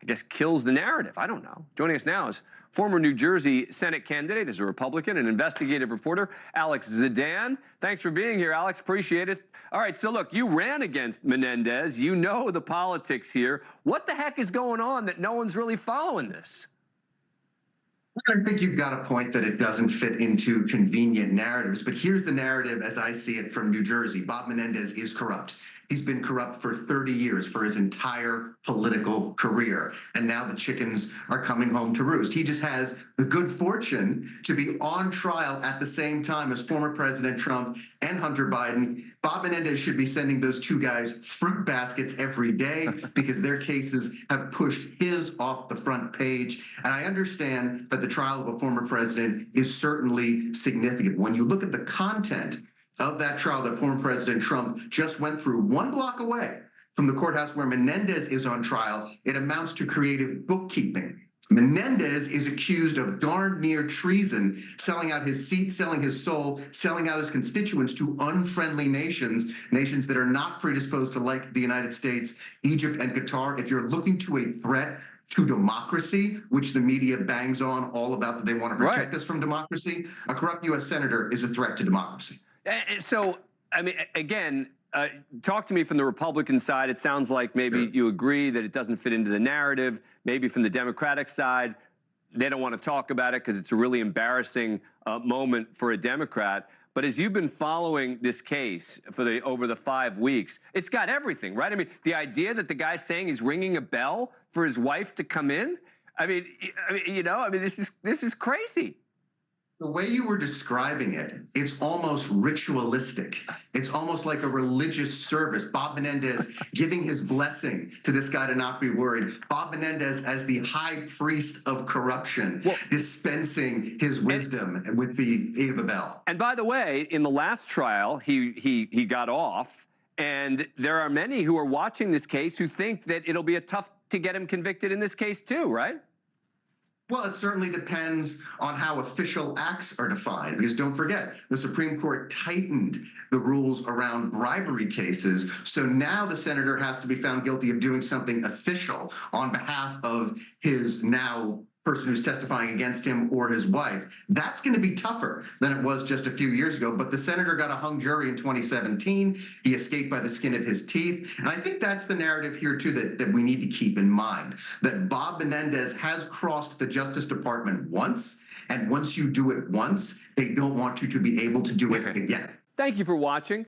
guess, kills the narrative. I don't know. Joining us now is former New Jersey Senate candidate, as a Republican, and investigative reporter, Alex Zdan. Thanks for being here, Alex. Appreciate it. All right, so look, you ran against Menendez. You know the politics here. What the heck is going on that no one's really following this? I think you've got a point that it doesn't fit into convenient narratives, but here's the narrative as I see it from New Jersey. Bob Menendez is corrupt. He's been corrupt for 30 years, for his entire political career. And now the chickens are coming home to roost. He just has the good fortune to be on trial at the same time as former President Trump and Hunter Biden. Bob Menendez should be sending those two guys fruit baskets every day because their cases have pushed his off the front page. And I understand that the trial of a former president is certainly significant. When you look at the content of that trial that former President Trump just went through, one block away from the courthouse where Menendez is on trial, it amounts to creative bookkeeping. Menendez is accused of darn near treason, selling out his seat, selling his soul, selling out his constituents to unfriendly nations, nations that are not predisposed to like the United States, Egypt, and Qatar. If you're looking to a threat to democracy, which the media bangs on all about, that they want to protect us from democracy, a corrupt U.S. senator is a threat to democracy. So, I mean, again, talk to me from the Republican side. It sounds like maybe you agree that it doesn't fit into the narrative. Maybe from the Democratic side, they don't want to talk about it because it's a really embarrassing moment for a Democrat. But as you've been following this case for over the 5 weeks, it's got everything, right? I mean, the idea that the guy's saying he's ringing a bell for his wife to come in. I mean, this is crazy. The way you were describing it, it's almost ritualistic. It's almost like a religious service. Bob Menendez giving his blessing to this guy to not be worried. Bob Menendez as the high priest of corruption, dispensing his wisdom with the aid of a bell. And by the way, in the last trial, he got off. And there are many who are watching this case who think that it'll be tough to get him convicted in this case too, right? Well, it certainly depends on how official acts are defined, because don't forget, the Supreme Court tightened the rules around bribery cases. So now the senator has to be found guilty of doing something official on behalf of his now person who's testifying against him or his wife. That's going to be tougher than it was just a few years ago. But the senator got a hung jury in 2017. He escaped by the skin of his teeth. And I think that's the narrative here, too, that we need to keep in mind, that Bob Menendez has crossed the Justice Department once. And once you do it once, they don't want you to be able to do it again. Thank you for watching.